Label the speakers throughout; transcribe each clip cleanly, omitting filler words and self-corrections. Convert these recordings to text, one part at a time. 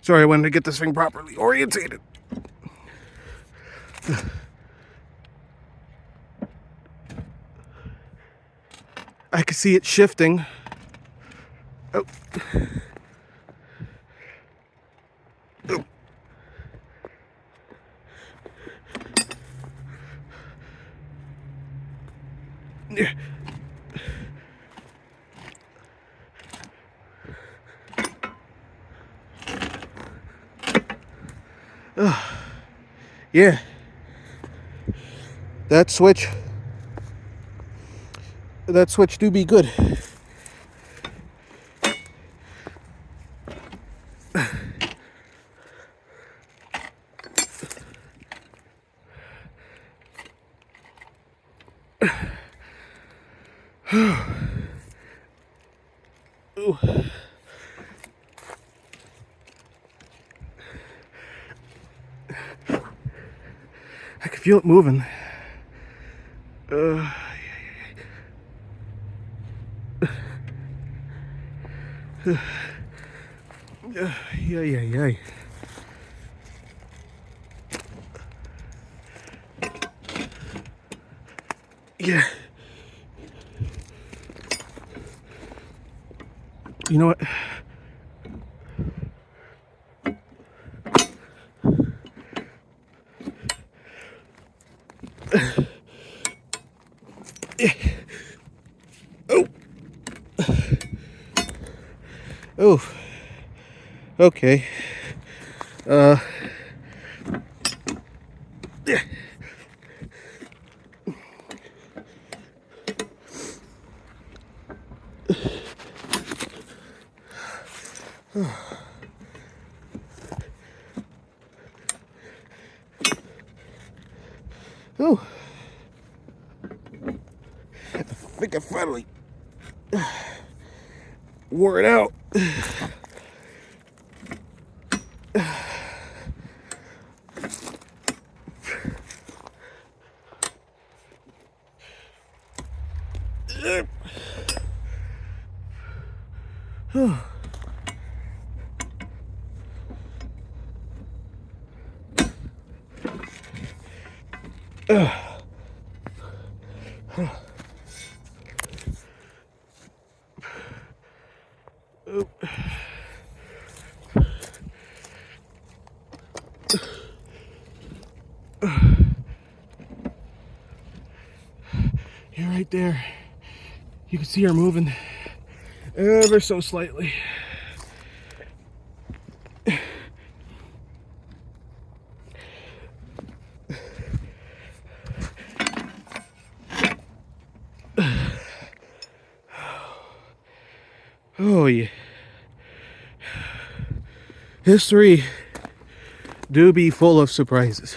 Speaker 1: Sorry, I wanted to get this thing properly orientated. I can see it shifting. Oh. Oh. Yeah. Yeah. That switch do be good. Ooh. I can feel it moving. Yeah. Yeah. You know what? Oh. Oh. Okay. Yeah. Oh. I think I finally wore it out. You're right there. You can see her moving ever so slightly. Oh yeah. History do be full of surprises.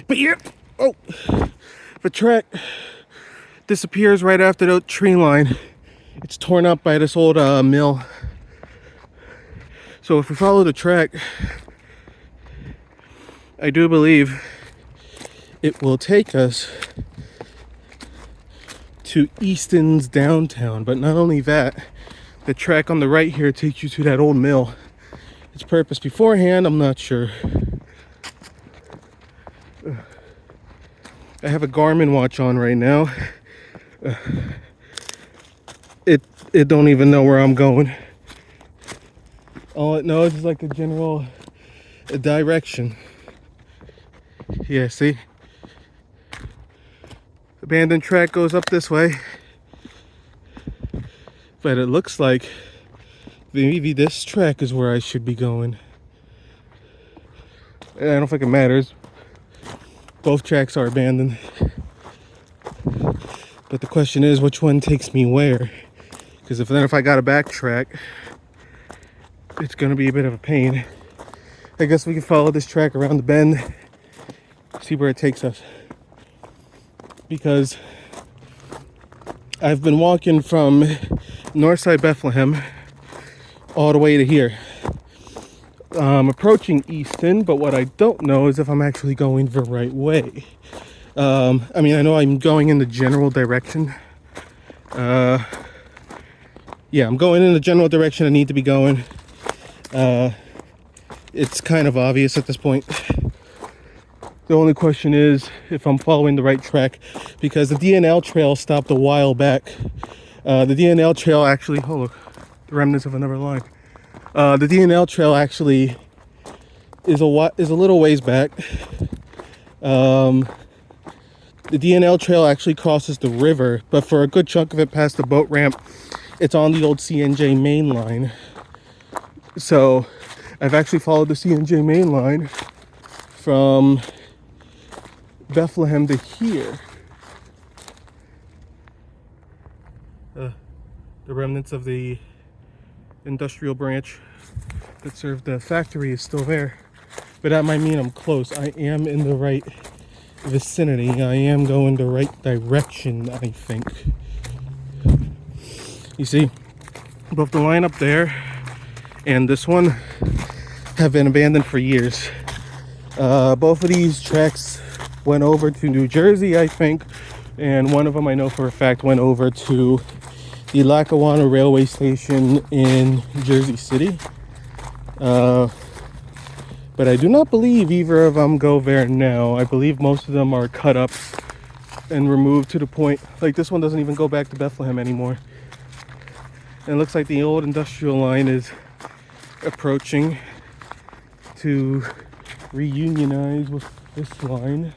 Speaker 1: But yeah, oh, the track disappears right after the tree line. It's torn up by this old mill. So if we follow the track, I do believe it will take us to Easton's downtown. But not only that, the track on the right here takes you to that old mill. Its purpose beforehand, I'm not sure. I have a Garmin watch on right now. It don't even know where I'm going. All it knows is like a general direction. Yeah, see? Abandoned track goes up this way. But it looks like maybe this track is where I should be going. I don't think it matters. Both tracks are abandoned. But the question is, which one takes me where? Because if I got to backtrack, it's going to be a bit of a pain. I guess we can follow this track around the bend, see where it takes us. Because I've been walking from Northside Bethlehem all the way to here. I'm approaching Easton, but what I don't know is if I'm actually going the right way. I know I'm going in the general direction. yeah, I'm going in the general direction I need to be going. It's kind of obvious at this point. The only question is if I'm following the right track, because the DNL trail stopped a while back. The DNL trail actually, oh look, the remnants of another line. The DNL trail actually is a little ways back. The DNL trail actually crosses the river, but for a good chunk of it past the boat ramp, it's on the old CNJ main line. So I've actually followed the CNJ main line from Bethlehem to here. The remnants of the industrial branch that served the factory is still there, but that might mean I'm close. I am in the right vicinity. I am going the right direction, I think. You see, both the line up there and this one have been abandoned for years. Both of these tracks went over to New Jersey, I think, and one of them I know for a fact went over to the Lackawanna railway station in Jersey City. But I do not believe either of them go there now. I believe most of them are cut up and removed to the point, like this one doesn't even go back to Bethlehem anymore. And it looks like the old industrial line is approaching to reunionize with this line.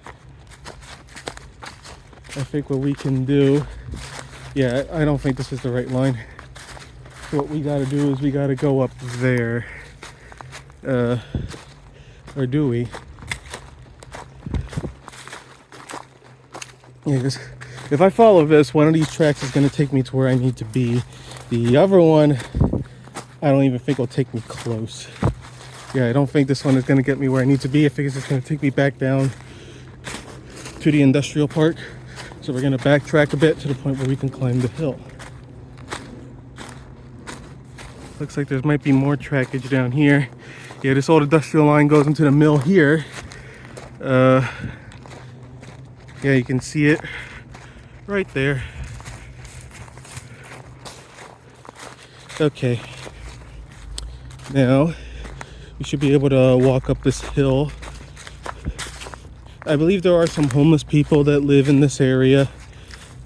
Speaker 1: I think what we can do, yeah, I don't think this is the right line. So what we gotta do is we gotta go up there. Or do we? Yeah, because if I follow this, one of these tracks is gonna take me to where I need to be. The other one, I don't even think will take me close. Yeah, I don't think this one is gonna get me where I need to be. I think it's just gonna take me back down to the industrial park. So we're gonna backtrack a bit to the point where we can climb the hill. Looks like there might be more trackage down here. Yeah, this old industrial line goes into the mill here. Yeah, you can see it right there. Okay. Now, we should be able to walk up this hill. I believe there are some homeless people that live in this area,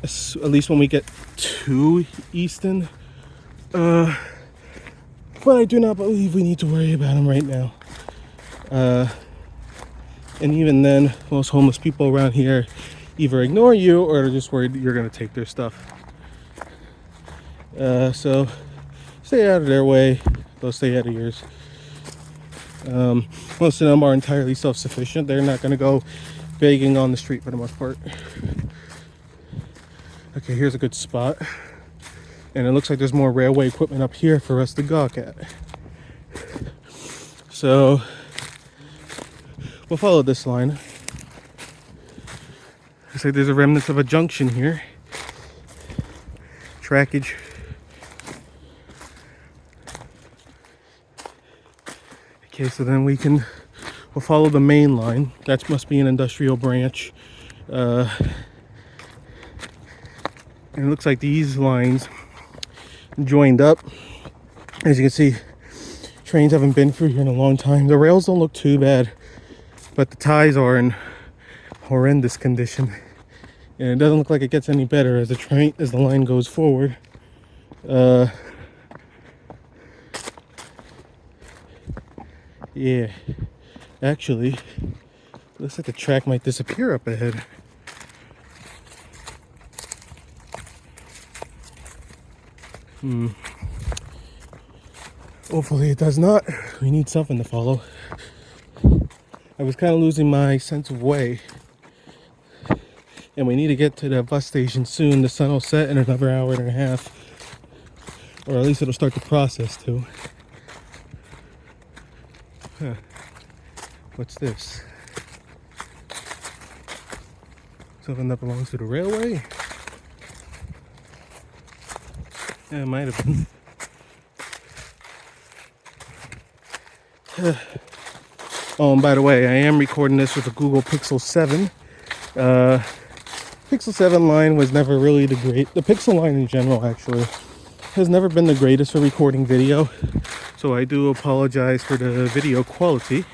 Speaker 1: at least when we get to Easton. But I do not believe we need to worry about them right now. And even then, most homeless people around here either ignore you or they're just worried that you're going to take their stuff. So stay out of their way. They'll stay out of yours. Most of them are entirely self-sufficient. They're not going to go begging on the street for the most part. Okay, here's a good spot. And it looks like there's more railway equipment up here for us to gawk at. So we'll follow this line. Looks like there's a remnants of a junction here. Trackage. Okay, so then we'll follow the main line. That must be an industrial branch. And it looks like these lines joined up. As you can see, trains haven't been through here in a long time. The rails don't look too bad, but the ties are in horrendous condition. And it doesn't look like it gets any better as the line goes forward. Yeah, actually, looks like the track might disappear up ahead. Hopefully it does not. We need something to follow. I was kind of losing my sense of way. And we need to get to the bus station soon. The sun will set in another hour and a half. Or at least it'll start the process to. Huh. What's this? Something that belongs to the railway? Yeah, it might have been. Oh, and by the way, I am recording this with a Google Pixel 7. Pixel 7 line was never really the Pixel line in general, actually, has never been the greatest for recording video, so I do apologize for the video quality.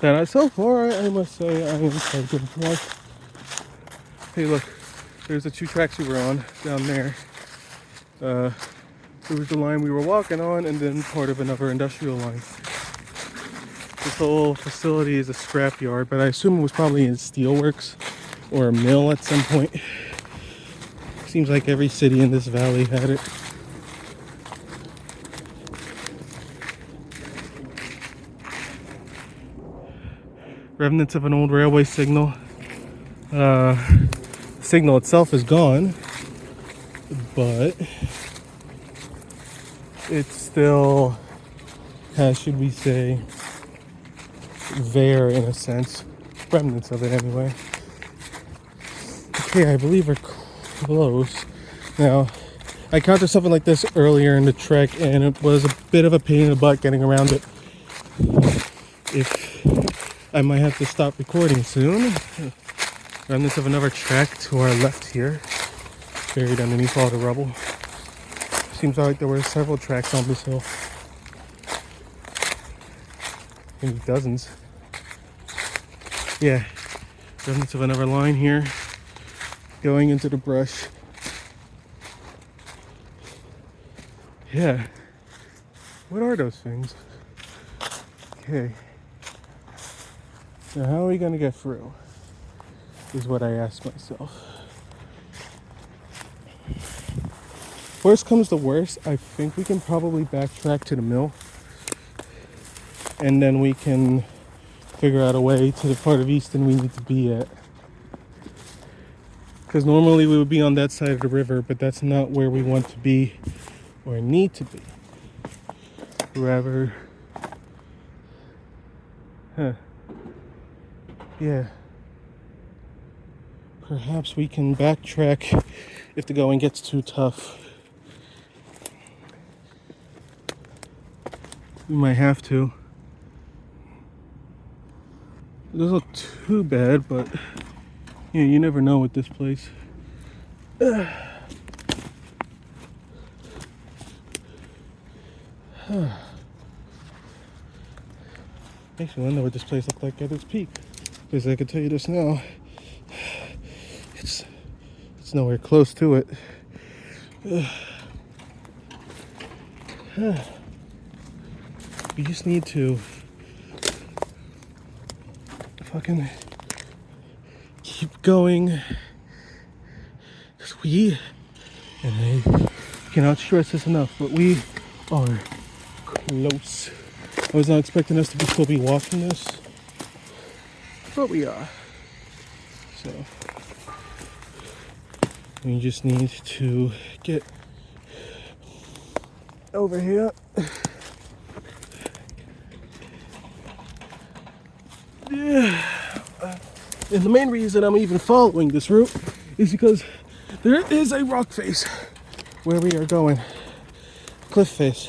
Speaker 1: That so far, I must say, I am quite good for. Hey, look, there's the 2 tracks we were on down there. There was the line we were walking on, and then part of another industrial line. This whole facility is a scrapyard, but I assume it was probably in steelworks or a mill at some point. Seems like every city in this valley had it. Remnants of an old railway signal. The signal itself is gone, but it still has, should we say, there in a sense. Remnants of it anyway. Okay, I believe we're close. Now, I encountered something like this earlier in the trek, and it was a bit of a pain in the butt getting around it. I might have to stop recording soon. Remnants of another track to our left here, buried underneath all the rubble. Seems like there were several tracks on this hill. Maybe dozens. Yeah, remnants of another line here, going into the brush. Yeah, what are those things? Okay. Now, how are we gonna get through? Is what I asked myself. Worst comes to worst, I think we can probably backtrack to the mill, and then we can figure out a way to the part of Easton we need to be at. Because normally we would be on that side of the river, but that's not where we want to be or need to be. Rather, yeah. Perhaps we can backtrack if the going gets too tough. We might have to. It doesn't look too bad, but yeah, you never know with this place. Makes me wonder what this place looked like at its peak. Because I can tell you this now, it's nowhere close to it. We just need to fucking keep going, because we, and I cannot stress this enough, but we are close. I was not expecting us to still be walking this, but we are. So we just need to get over here. Yeah. And the main reason I'm even following this route is because there is a rock face where we are going. Cliff face.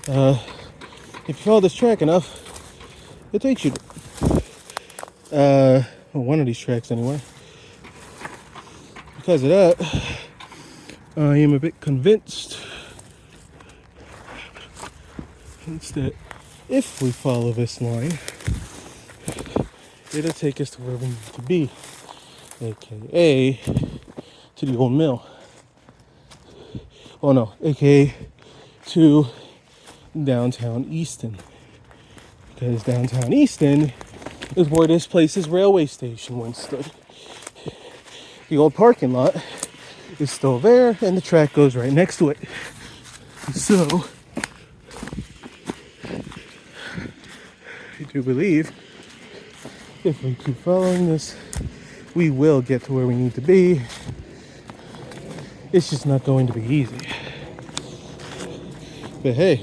Speaker 1: If you follow this track enough, it takes you one of these tracks anyway. Because of that, I am a bit convinced that if we follow this line, it'll take us to where we need to be, aka to the old mill. Oh no, aka to downtown Easton. Because downtown Easton is where this place's railway station once stood. The old parking lot is still there, and the track goes right next to it. So, I do believe if we keep following this, we will get to where we need to be. It's just not going to be easy. But hey,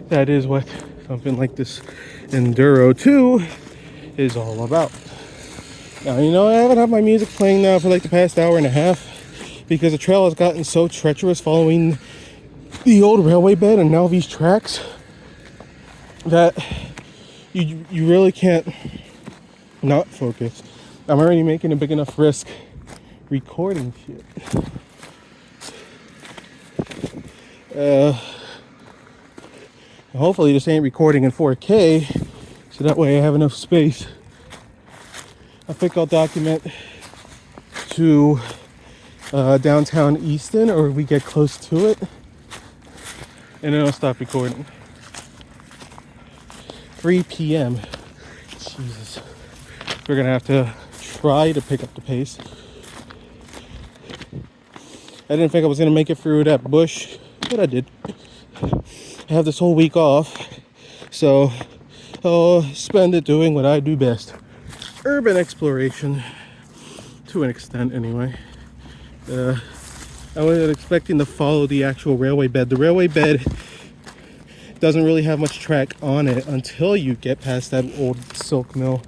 Speaker 1: that is what something like this Enduro 2 is all about. Now, you know, I haven't had my music playing now for like the past hour and a half because the trail has gotten so treacherous following the old railway bed and now these tracks that you really can't not focus. I'm already making a big enough risk recording shit. Hopefully this ain't recording in 4K, so that way I have enough space. I think I'll document to downtown Easton, or we get close to it, and then I'll stop recording. 3 p.m. Jesus. We're gonna have to try to pick up the pace. I didn't think I was gonna make it through that bush, but I did. I have this whole week off, so I'll spend it doing what I do best. Urban exploration, to an extent anyway. I wasn't expecting to follow the actual railway bed. The railway bed doesn't really have much track on it until you get past that old silk mill.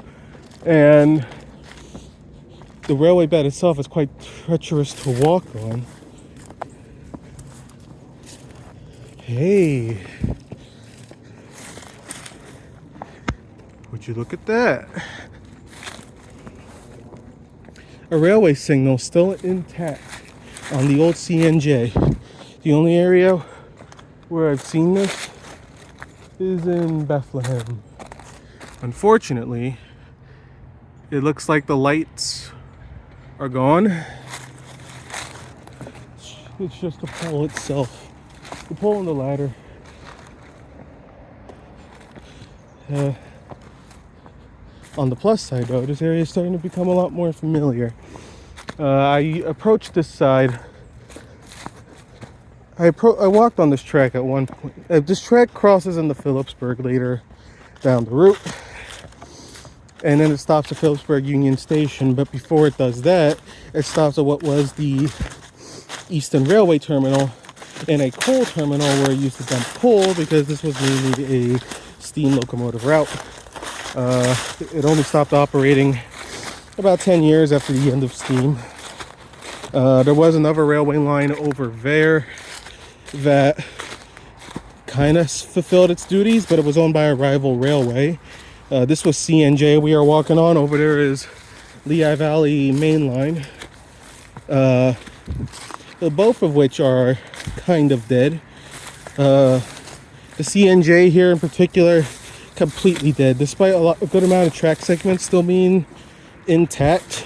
Speaker 1: And the railway bed itself is quite treacherous to walk on. Hey, would you look at that? A railway signal still intact on the old CNJ. The only area where I've seen this is in Bethlehem. Unfortunately, it looks like the lights are gone. It's just the pole itself. The pole and the ladder. On the plus side though, this area is starting to become a lot more familiar. I approached this side. I walked on this track at one point. This track crosses into Phillipsburg later down the route. And then it stops at Phillipsburg Union Station. But before it does that, it stops at what was the Easton Railway Terminal and a coal terminal where it used to dump coal, because this was mainly a steam locomotive route. It only stopped operating about 10 years after the end of steam. There was another railway line over there that kind of fulfilled its duties, but it was owned by a rival railway. This was CNJ we are walking on. Over there is Lehigh Valley Main Line. Both of which are kind of dead. The CNJ here in particular, completely dead, despite a good amount of track segments still being intact.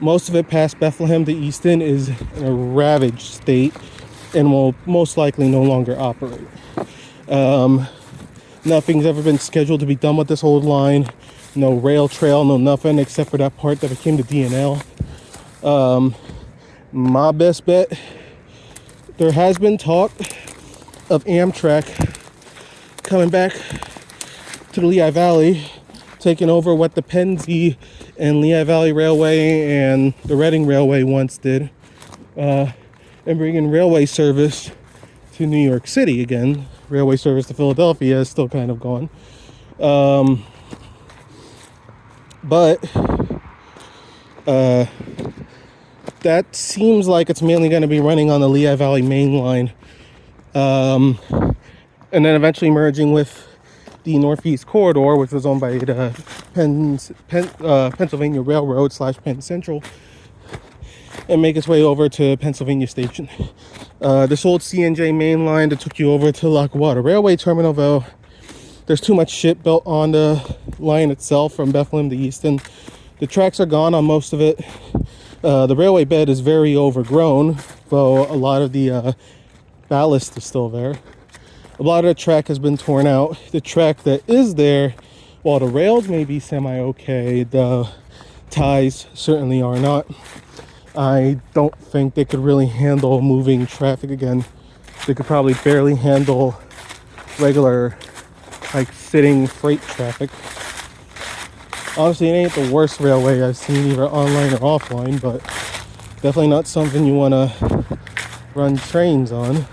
Speaker 1: Most of it past Bethlehem to Easton is in a ravaged state and will most likely no longer operate. Nothing's ever been scheduled to be done with this old line. No rail trail, no nothing, except for that part that became the DNL. My best bet, there has been talk of Amtrak coming back to the Lehigh Valley, taking over what the Pennsy and Lehigh Valley Railway and the Reading Railway once did, and bringing railway service to New York City again. Railway service to Philadelphia is still kind of gone. But that seems like it's mainly going to be running on the Lehigh Valley Main Line, and then eventually merging with the Northeast Corridor, which was owned by the Pennsylvania Railroad / Penn Central, and make its way over to Pennsylvania Station. This old CNJ main line that took you over to Lackawanna Railway Terminal, though, there's too much shit built on the line itself from Bethlehem to Easton. The tracks are gone on most of it. The railway bed is very overgrown, though a lot of the ballast is still there. A lot of the track has been torn out. The track that is there, while the rails may be semi-okay, the ties certainly are not. I don't think they could really handle moving traffic again. They could probably barely handle regular, like, sitting freight traffic. Honestly, it ain't the worst railway I've seen, either online or offline, but definitely not something you want to run trains on.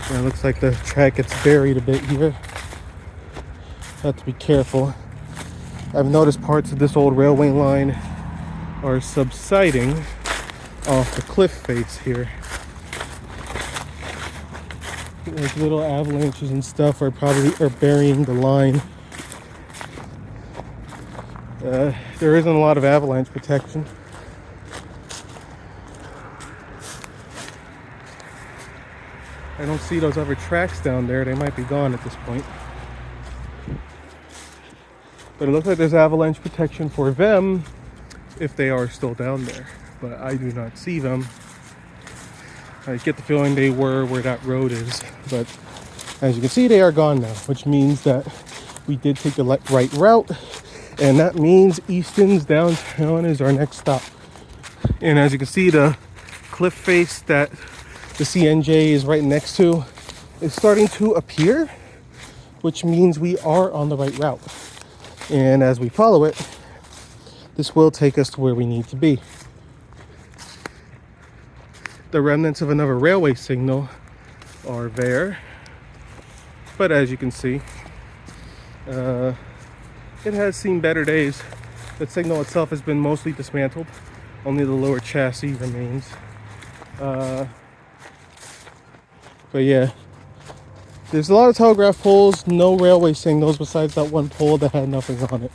Speaker 1: And it looks like the track gets buried a bit here. Have to be careful. I've noticed parts of this old railway line are subsiding off the cliff face here. Like little avalanches and stuff are burying the line. There isn't a lot of avalanche protection. I don't see those other tracks down there. They might be gone at this point. But it looks like there's avalanche protection for them if they are still down there. But I do not see them. I get the feeling they were where that road is. But as you can see, they are gone now, which means that we did take the right route. And that means Easton's downtown is our next stop. And as you can see, the cliff face that the CNJ is right next to is starting to appear, which means we are on the right route. And as we follow it, this will take us to where we need to be. The remnants of another railway signal are there. But as you can see, it has seen better days. The signal itself has been mostly dismantled. Only the lower chassis remains. But yeah, there's a lot of telegraph poles, no railway signals besides that one pole that had nothing on it.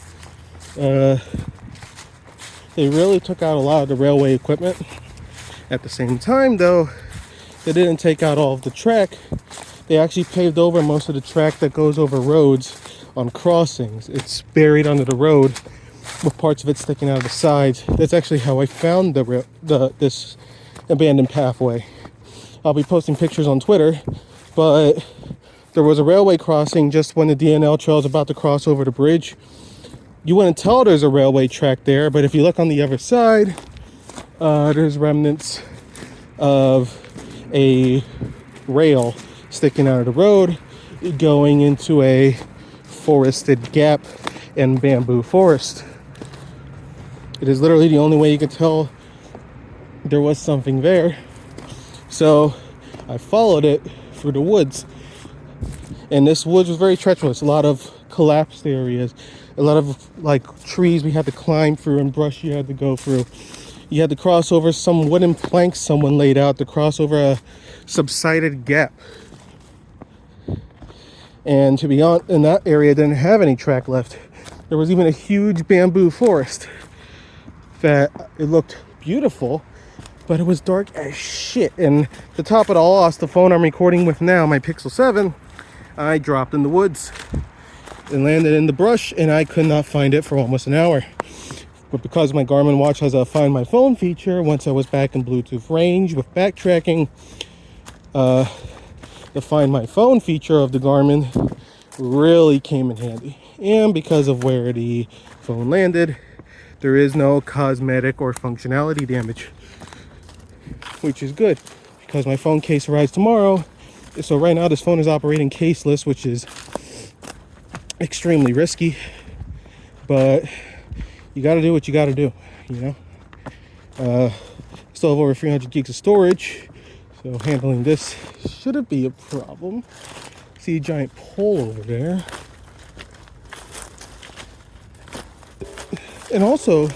Speaker 1: They really took out a lot of the railway equipment. At the same time, though, they didn't take out all of the track. They actually paved over most of the track that goes over roads on crossings. It's buried under the road with parts of it sticking out of the sides. That's actually how I found this abandoned pathway. I'll be posting pictures on Twitter, but there was a railway crossing just when the DNL trail is about to cross over the bridge. You wouldn't tell there's a railway track there, but if you look on the other side, there's remnants of a rail sticking out of the road going into a forested gap and bamboo forest. It is literally the only way you can tell there was something there. So I followed it through the woods, and this woods was very treacherous. A lot of collapsed areas, a lot of like trees we had to climb through and brush you had to go through. You had to cross over some wooden planks someone laid out to cross over a subsided gap. And to be honest, in that area didn't have any track left. There was even a huge bamboo forest that it looked beautiful, but it was dark as shit. And to top it all off, the phone I'm recording with now, my Pixel 7, I dropped in the woods and landed in the brush, and I could not find it for almost an hour. But because my Garmin watch has a Find My Phone feature, once I was back in Bluetooth range with backtracking, the Find My Phone feature of the Garmin really came in handy. And because of where the phone landed, there is no cosmetic or functionality damage, which is good because my phone case arrives tomorrow. So right now this phone is operating caseless, which is extremely risky, but you got to do what you got to do, you know. Still have over 300 gigs of storage, so handling this shouldn't be a problem. See a giant pole over there. And also,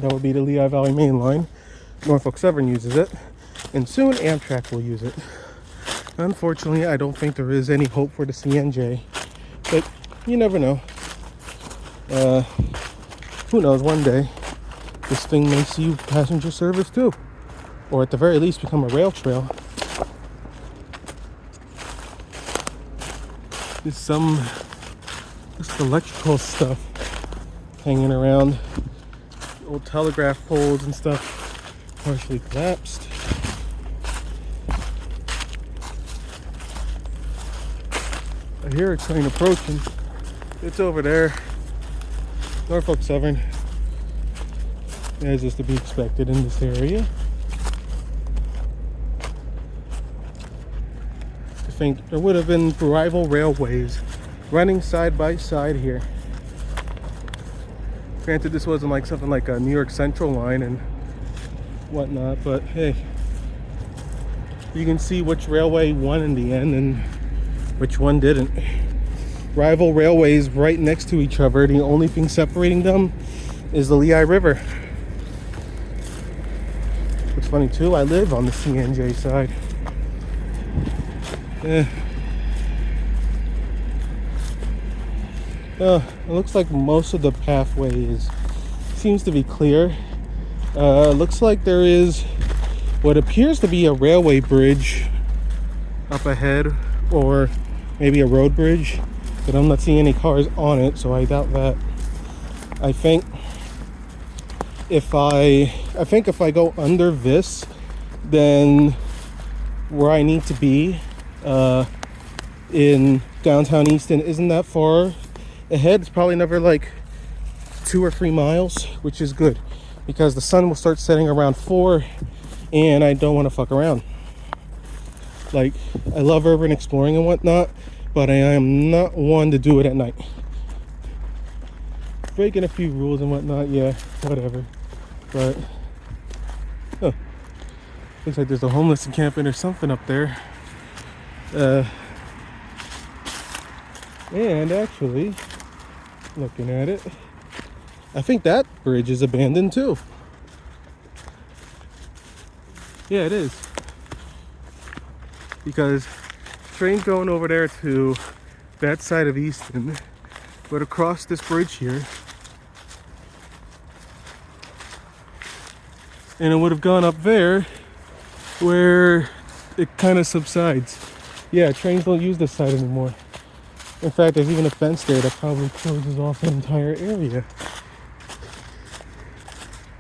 Speaker 1: that would be the Lehigh Valley Main Line. Norfolk Southern uses it, and soon Amtrak will use it. Unfortunately, I don't think there is any hope for the CNJ, but you never know. Who knows, one day this thing may see passenger service too, or at the very least become a rail trail. There's some just electrical stuff hanging around, old telegraph poles and stuff partially collapsed. I hear a train approaching. It's over there. Norfolk Southern, as is to be expected in this area. I think there would have been rival railways running side by side here. Granted, this wasn't like something like a New York Central line and whatnot, but hey, you can see which railway won in the end and which one didn't. Rival railways right next to each other. The only thing separating them is the Lehigh River. What's funny too, I live on the CNJ side. Eh. It looks like most of the pathway seems to be clear. Looks like there is what appears to be a railway bridge up ahead, or maybe a road bridge, but I'm not seeing any cars on it, so I doubt that. I think if I go under this, then where I need to be in downtown Easton isn't that far ahead. It's probably another like 2 or 3 miles, which is good because the sun will start setting around 4 and I don't want to fuck around. Like, I love urban exploring and whatnot, but I am not one to do it at night. Breaking a few rules and whatnot, yeah, whatever. But looks like there's a homeless encampment or something up there. And actually, looking at it, I think that bridge is abandoned too. Yeah, it is. Because train's going over there to that side of Easton, but across this bridge here, and it would have gone up there where it kind of subsides. Yeah, trains don't use this side anymore. In fact, there's even a fence there that probably closes off the entire area.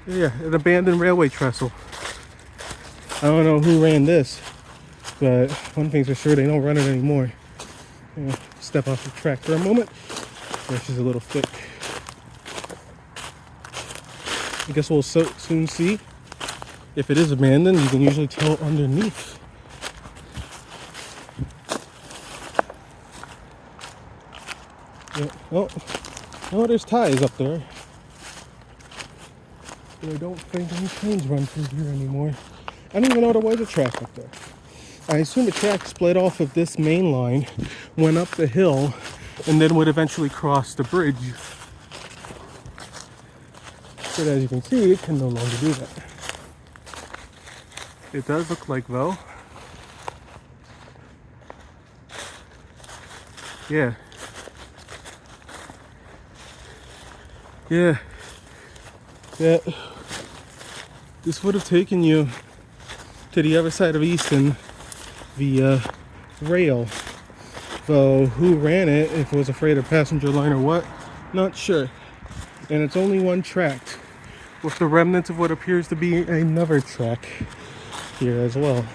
Speaker 1: Yeah, an abandoned railway trestle. I don't know who ran this, but one thing's for sure, they don't run it anymore. Step off the track for a moment. This is a little thick. I guess we'll soon see. If it is abandoned, you can usually tell underneath. Yeah. Oh, there's ties up there. But I don't think any trains run through here anymore. I don't even know there was a track up there. I assume a track split off of this main line, went up the hill, and then would eventually cross the bridge. But as you can see, it can no longer do that. It does look like, though. Yeah. Yeah. Yeah. This would have taken you to the other side of Easton via rail. Though who ran it, if it was afraid of passenger line or what, not sure. And it's only one track, with the remnants of what appears to be another track here as well.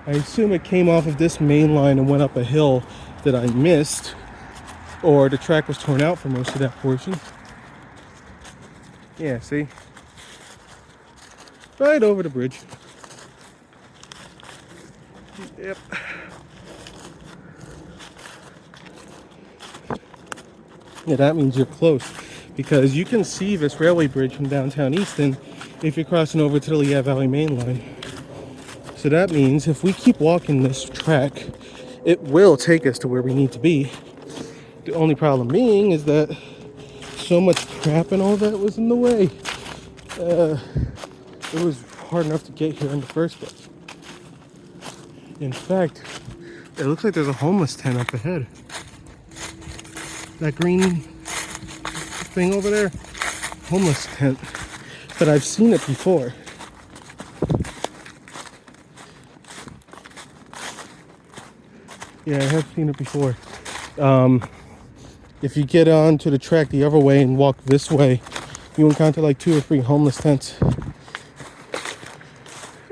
Speaker 1: I assume it came off of this main line and went up a hill that I missed, or the track was torn out for most of that portion. Yeah, see? Right over the bridge. Yep. Yeah, that means you're close, because you can see this railway bridge from downtown Easton if you're crossing over to the Lehigh Valley main line. So that means if we keep walking this track, it will take us to where we need to be. The only problem being is that so much crap and all that was in the way. It was hard enough to get here in the first place. In fact, it looks like there's a homeless tent up ahead. That green thing over there, homeless tent. But I've seen it before. Yeah, I have seen it before. If you get onto the track the other way and walk this way, you encounter like 2 or 3 homeless tents.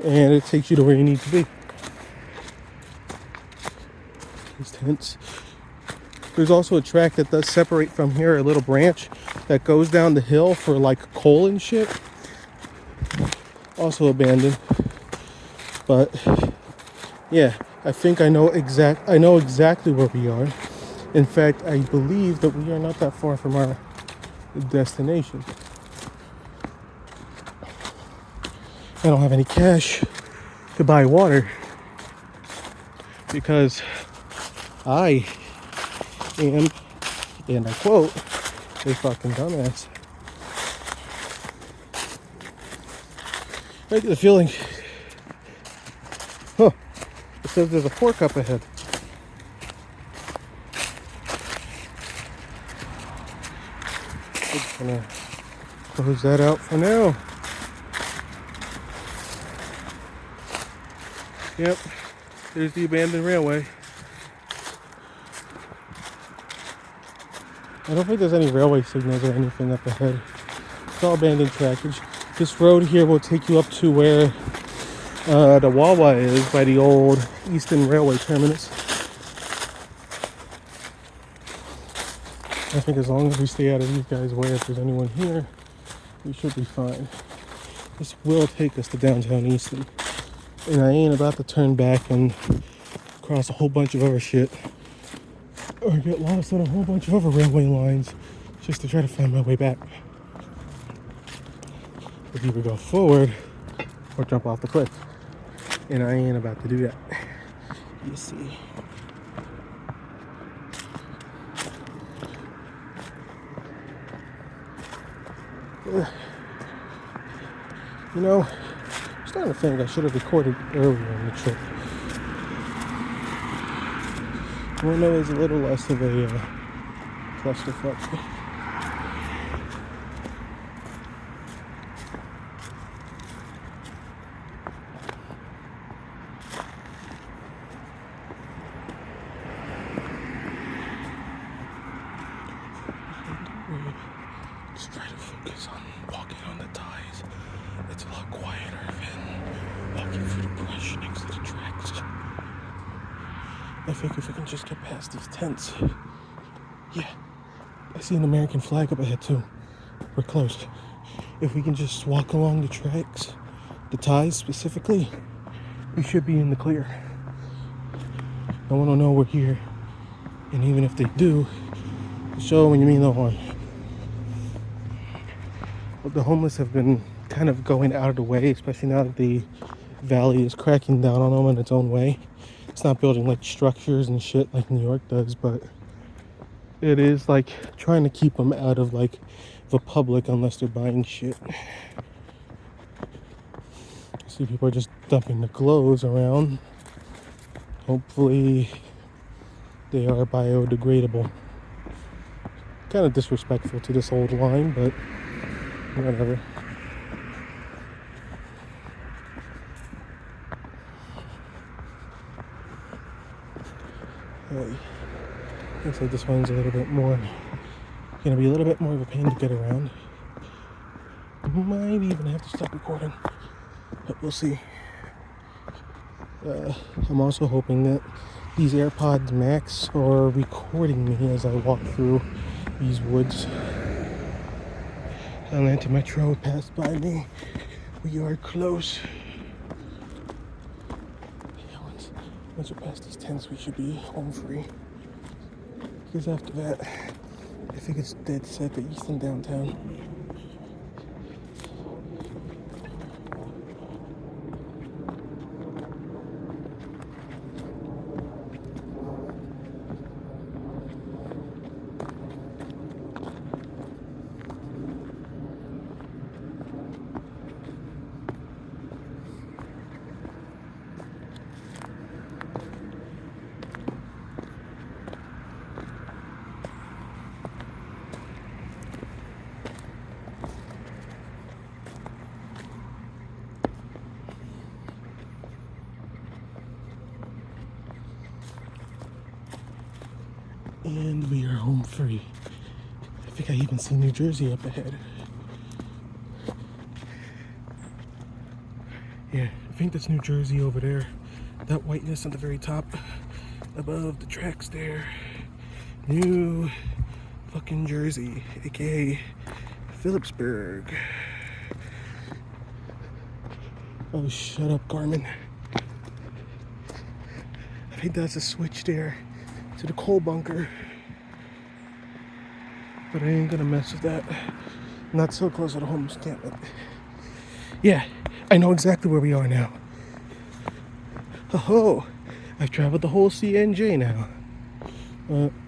Speaker 1: And it takes you to where you need to be. These tents. There's also a track that does separate from here, a little branch that goes down the hill for like coal and shit. Also abandoned. But yeah, I think I know exactly where we are. In fact, I believe that we are not that far from our destination. I don't have any cash to buy water because I am, and I quote, a fucking dumbass. I get the feeling, says there's a fork up ahead. Just gonna close that out for now. Yep, there's the abandoned railway. I don't think there's any railway signals or anything up ahead. It's all abandoned trackage. This road here will take you up to where the Wawa is by the old Easton railway terminus. I think as long as we stay out of these guys' way, if there's anyone here, we should be fine. This will take us to downtown Easton. And I ain't about to turn back and cross a whole bunch of other shit or get lost on a whole bunch of other railway lines just to try to find my way back. If either go forward or jump off the cliff. And I ain't about to do that. You see. You know, I'm starting to think I should have recorded earlier in the trip. One that was a little less of a clusterfuck. Just try to focus on walking on the ties. It's a lot quieter than walking through the brush next to the tracks. I think if we can just get past these tents. Yeah, I see an American flag up ahead too. We're close. If we can just walk along the tracks, the ties specifically, we should be in the clear. No one will know we're here. And even if they do, show when you mean no harm. The homeless have been kind of going out of the way, especially now that the valley is cracking down on them in its own way. It's not building like structures and shit like New York does, but it is like trying to keep them out of like the public unless they're buying shit. See, people are just dumping the clothes around. Hopefully they are biodegradable. Kind of disrespectful to this old line, but whatever. Hey, looks like this one's a little bit more, gonna be a little bit more of a pain to get around. Might even have to stop recording, but we'll see. I'm also hoping that these AirPods Max are recording me as I walk through these woods. Atlanta Metro passed by me. We are close. Yeah, once we're past these tents, we should be home free. Because after that, I think it's dead set to Easton downtown. And we are home free. I think I even see New Jersey up ahead. Yeah, I think that's New Jersey over there. That whiteness at the very top, above the tracks there. New fucking Jersey, aka Phillipsburg. Oh, shut up, Garmin. I think that's a switch there to the coal bunker. But I ain't gonna mess with that. Not so close to the homeless encampment. Yeah, I know exactly where we are now. Oh, I've traveled the whole CNJ now.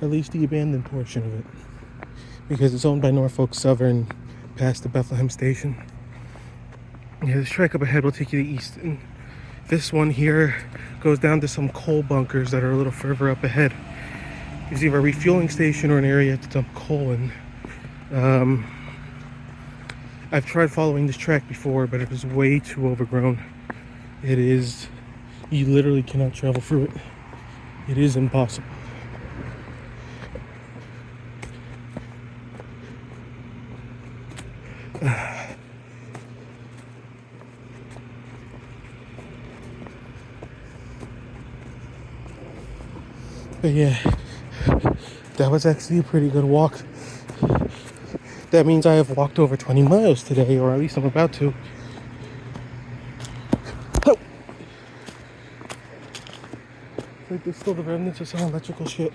Speaker 1: At least the abandoned portion of it. Because it's owned by Norfolk Southern past the Bethlehem station. Yeah, this track up ahead will take you to Easton. This one here goes down to some coal bunkers that are a little further up ahead. There's either a refueling station or an area to dump coal in. I've tried following this track before, but it is way too overgrown. It is, you literally cannot travel through it. It is impossible. But yeah, that was actually a pretty good walk. That means I have walked over 20 miles today, or at least I'm about to. Oh. Like there's still the remnants of some electrical shit,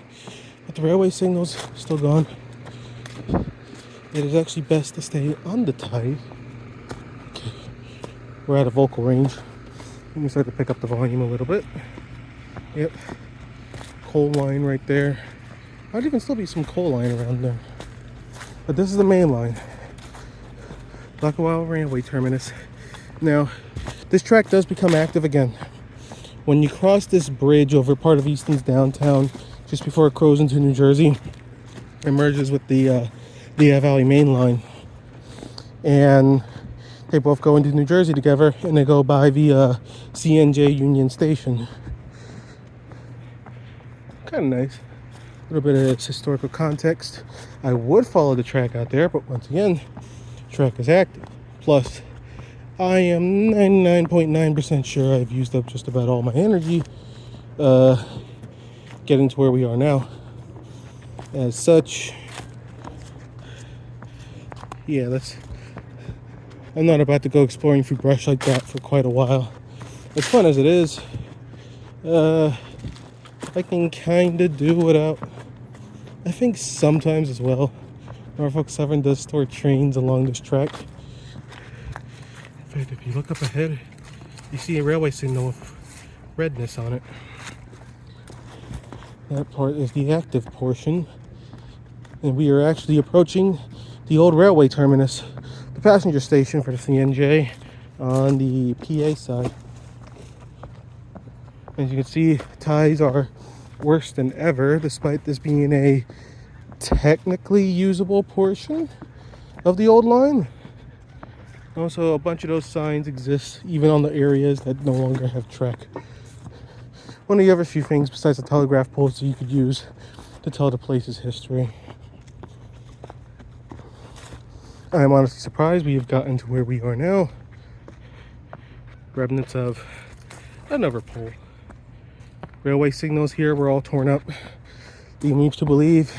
Speaker 1: but the railway signal's still gone. It is actually best to stay on the tide. Okay, we're at a vocal range. Let me start to pick up the volume a little bit. Yep, coal line right there. Might even still be some coal line around there. But this is the main line. Blackwell Railway Terminus. Now, this track does become active again. When you cross this bridge over part of Easton's downtown, just before it goes into New Jersey, it merges with the Lehigh Valley main line. And they both go into New Jersey together, and they go by the CNJ Union Station. Kind of nice. A little bit of its historical context. I would follow the track out there, but once again, the track is active. Plus, I am 99.9% sure I've used up just about all my energy getting to where we are now. As such, yeah, I'm not about to go exploring through brush like that for quite a while. As fun as it is, I can kind of do without. I think sometimes as well. Norfolk Southern does store trains along this track. In fact, if you look up ahead, you see a railway signal with redness on it. That part is the active portion. And we are actually approaching the old railway terminus, the passenger station for the CNJ on the PA side. As you can see, ties are worse than ever, despite this being a technically usable portion of the old line. Also, a bunch of those signs exist even on the areas that no longer have track. One of the other few things besides the telegraph poles that you could use to tell the place's history. I'm honestly surprised we have gotten to where we are now. Remnants of another pole. Railway signals here were all torn up. Leading me to believe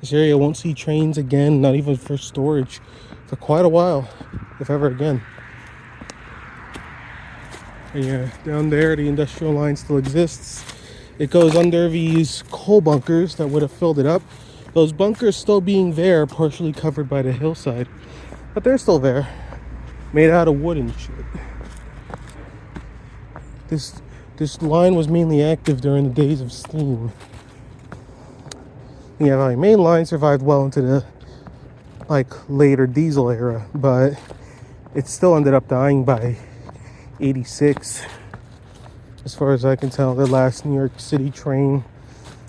Speaker 1: this area won't see trains again, not even for storage, for quite a while, if ever again. And yeah, down there the industrial line still exists. It goes under these coal bunkers that would have filled it up. Those bunkers still being there, partially covered by the hillside, but they're still there, made out of wood and shit. This line was mainly active during the days of steam. The Valley main line survived well into the later diesel era, but it still ended up dying by 86. As far as I can tell, the last New York City train,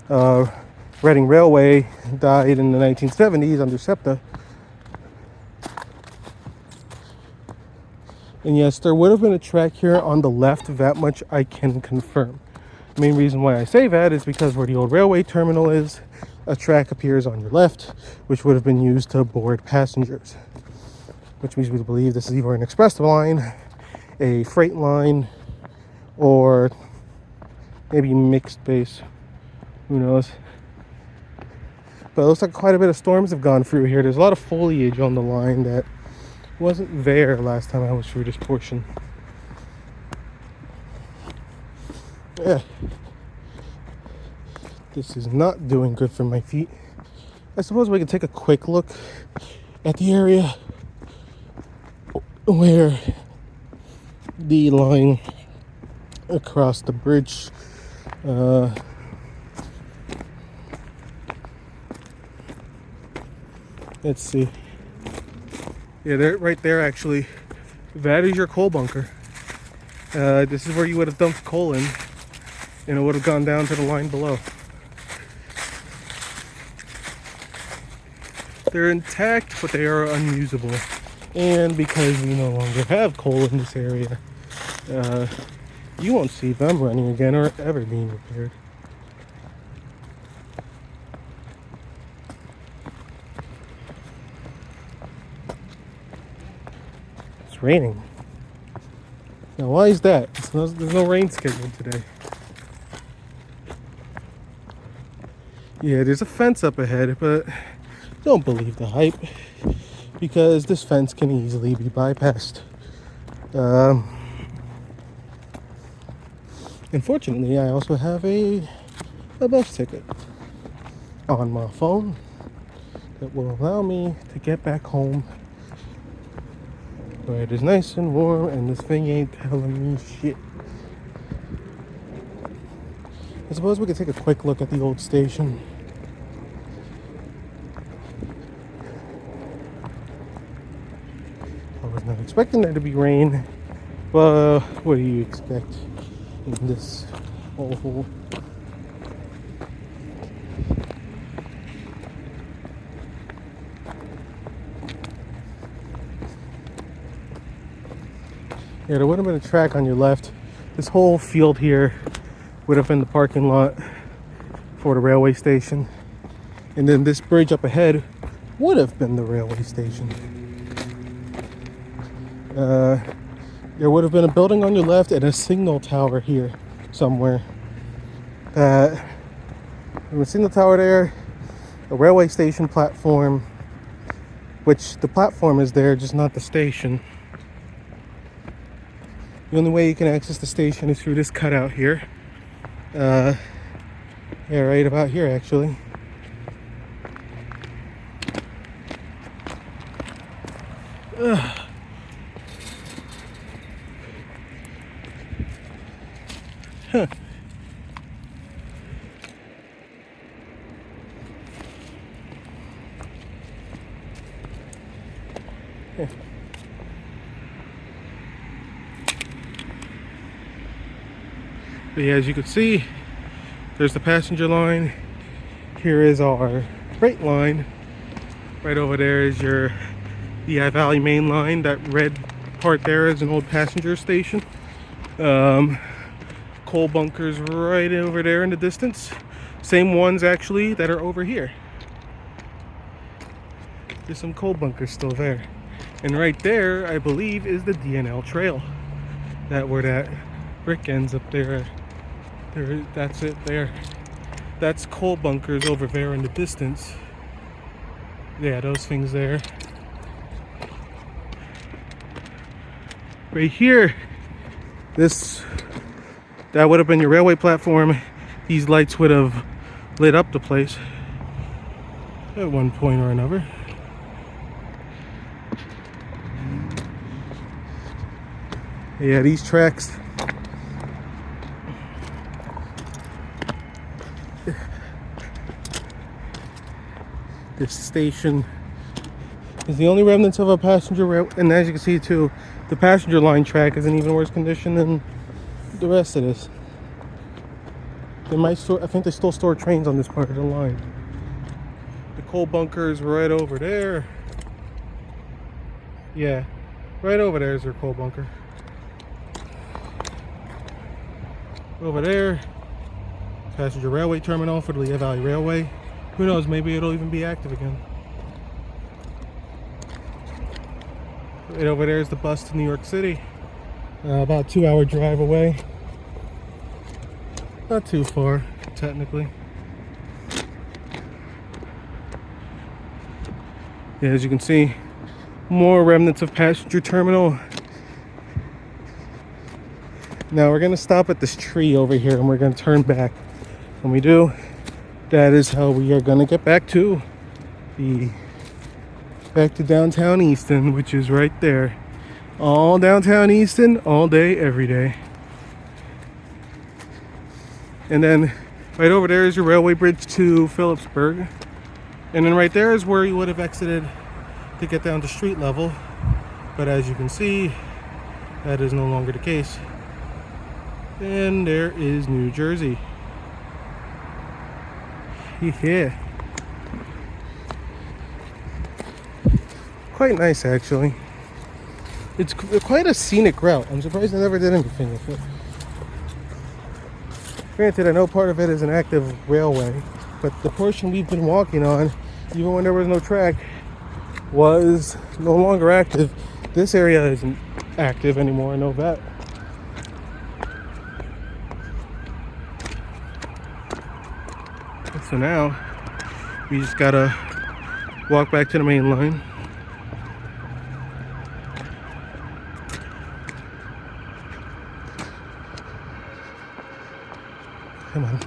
Speaker 1: Reading Railway, died in the 1970s under SEPTA. And yes, there would have been a track here on the left, that much I can confirm. The main reason why I say that is because where the old railway terminal is, a track appears on your left, which would have been used to board passengers. Which means we believe this is either an express line, a freight line, or maybe mixed base. Who knows? But it looks like quite a bit of storms have gone through here. There's a lot of foliage on the line that wasn't there last time I was through this portion. Yeah. This is not doing good for my feet. I suppose we can take a quick look at the area where the line across the bridge let's see. Yeah, there, right there actually. That is your coal bunker. This is where you would have dumped coal in and it would have gone down to the line below. They're intact, but they are unusable. And because we no longer have coal in this area, you won't see them running again or ever being repaired. It's raining. Now, why is that? There's no rain scheduled today. Yeah, there's a fence up ahead, but don't believe the hype, because this fence can easily be bypassed. Unfortunately, I also have a bus ticket on my phone that will allow me to get back home where it is nice and warm and this thing ain't telling me shit. I suppose we could take a quick look at the old station. I was not expecting there to be rain, but what do you expect in this awful... Yeah, there would have been a track on your left. This whole field here would have been the parking lot for the railway station. And then this bridge up ahead would have been the railway station. There would have been a building on your left and a signal tower here somewhere. A signal tower there, a railway station platform, which the platform is there, just not the station. The only way you can access the station is through this cutout here. Yeah, right about here actually. Huh. Yeah. But yeah, as you can see, there's the passenger line. Here is our freight line. Right over there is your Lehigh Valley main line. That red part there is an old passenger station. Coal bunkers right over there in the distance. Same ones actually that are over here. There's some coal bunkers still there. And right there, I believe, is the DNL trail. Where that brick ends up there. That's it there. That's coal bunkers over there in the distance. Yeah, those things there. Right here, that would have been your railway platform. These lights would have lit up the place at one point or another. Yeah, these tracks. This station is the only remnants of a passenger rail, and as you can see too, the passenger line track is in even worse condition than the rest of this. They might store, I think they still store trains on this part of the line. The coal bunker is right over there. Yeah, right over there is their coal bunker. Over there, passenger railway terminal for the Lehigh Valley Railway. Who knows, maybe it'll even be active again. Right over there is the bus to New York City. About a 2-hour drive away. Not too far, technically. Yeah, as you can see, more remnants of passenger terminal. Now we're gonna stop at this tree over here and we're gonna turn back. When we do, that is how we are gonna get back to downtown Easton, which is right there. All downtown Easton, all day, every day. And then right over there is your railway bridge to Phillipsburg. And then right there is where you would have exited to get down to street level. But as you can see, that is no longer the case. And there is New Jersey. Yeah. Quite nice, actually. It's quite a scenic route. I'm surprised I never did anything with it. Granted, I know part of it is an active railway, but the portion we've been walking on, even when there was no track, was no longer active. This area isn't active anymore, I know that. So now, we just gotta walk back to the main line. Come on.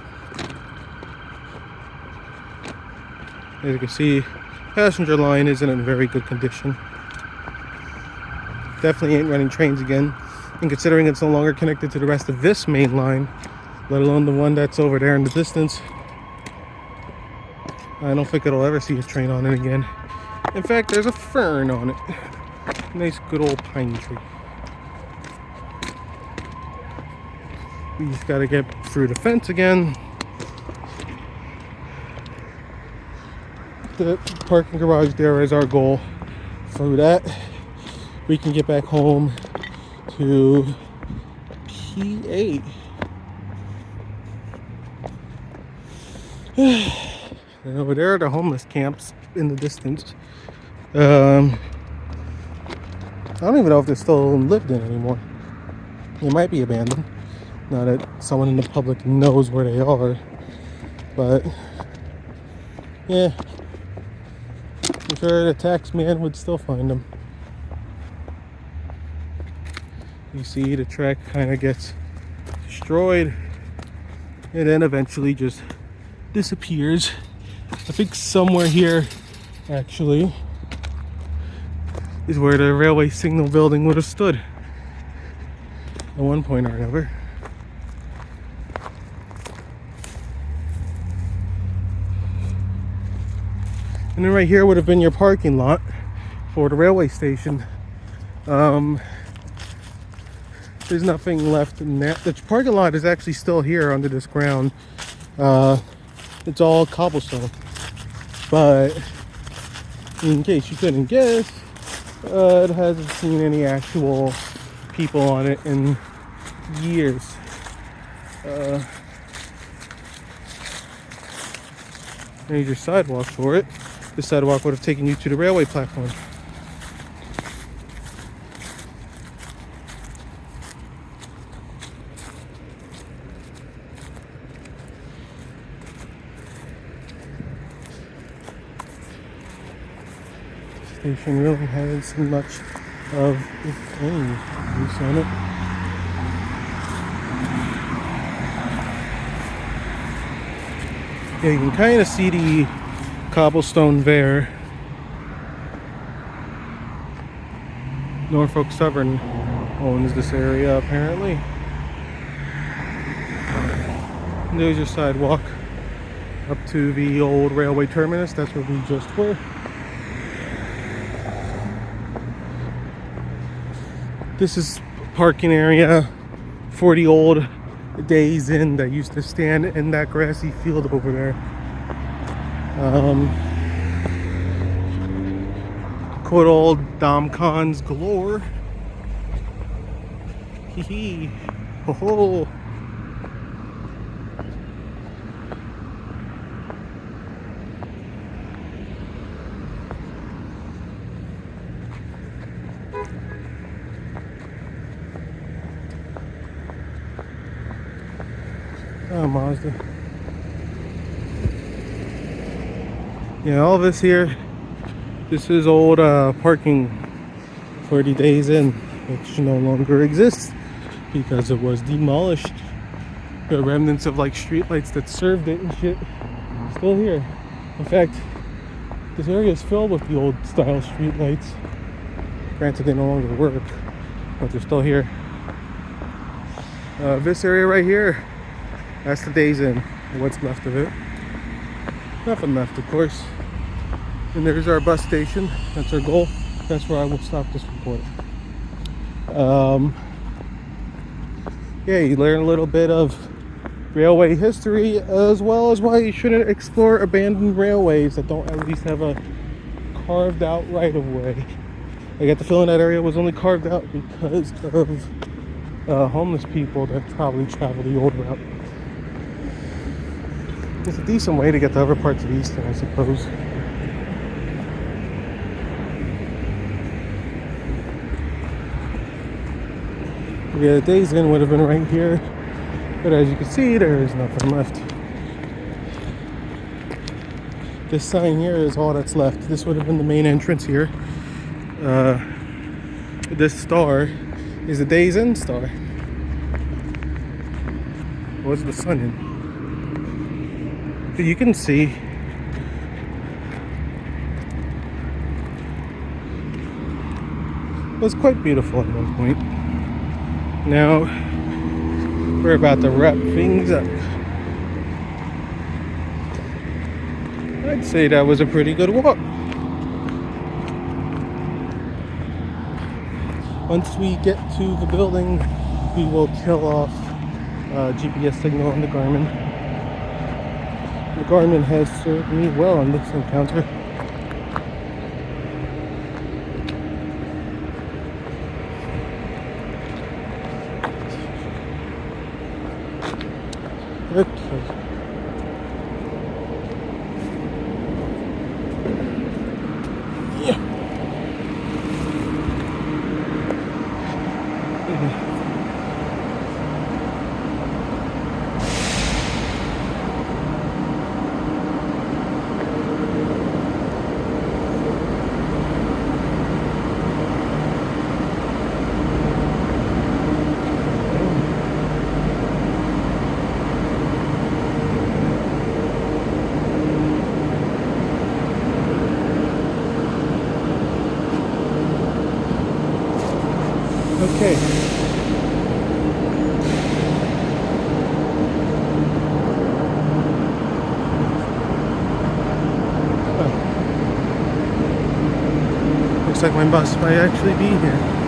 Speaker 1: As you can see, passenger line isn't in very good condition. Definitely ain't running trains again. And considering it's no longer connected to the rest of this main line, let alone the one that's over there in the distance, I don't think it'll ever see a train on it again. In fact, there's a fern on it. Nice good old pine tree. We just gotta get through the fence again. The parking garage there is our goal. Through that, we can get back home to P8. And over there are the homeless camps in the distance. I don't even know if they're still lived in anymore. They might be abandoned. Now that someone in the public knows where they are. But, yeah. I'm sure the tax man would still find them. You see the track kind of gets destroyed. And then eventually just disappears. I think somewhere here, actually, is where the railway signal building would have stood. At one point or another. And then right here would have been your parking lot for the railway station. There's nothing left in that. The parking lot is actually still here under this ground. It's all cobblestone. But in case you couldn't guess, it hasn't seen any actual people on it in years. Major sidewalk for it. The sidewalk would have taken you to the railway platform. The station really hasn't seen much of anything use on it. Yeah, you can kind of see the cobblestone there. Norfolk Southern owns this area apparently. And there's your sidewalk up to the old railway terminus. That's where we just were. This is parking area for the old Days Inn that used to stand in that grassy field over there. Good old Dom-Cons galore. Hee hee. Ho ho. Oh, Mazda. Yeah, all this here, this is old parking for the Days Inn, which no longer exists because it was demolished. The remnants of like streetlights that served it and shit still here. In fact, this area is filled with the old style streetlights. Granted, they no longer work, but they're still here. This area right here, that's the Days Inn, what's left of it. Nothing left, of course. And there's our bus station. That's our goal. That's where I will stop this recording. yeah, you learn a little bit of railway history, as well as why you shouldn't explore abandoned railways that don't at least have a carved out right of way. I got the feeling that area was only carved out because of homeless people that probably travel the old route. It's a decent way to get to other parts of Easton, I suppose. Yeah, the Days Inn would have been right here, but as you can see, there is nothing left. This sign here is all that's left. This would have been the main entrance here. This star is the Days Inn star. What's the sun in? But you can see it was quite beautiful at one point. Now we're about to wrap things up. I'd say that was a pretty good walk. Once we get to the building, we will kill off GPS signal on the Garmin. The Garmin has served me well on this encounter. Okay. Yeah. Okay. Oh. Looks like my bus might actually be here.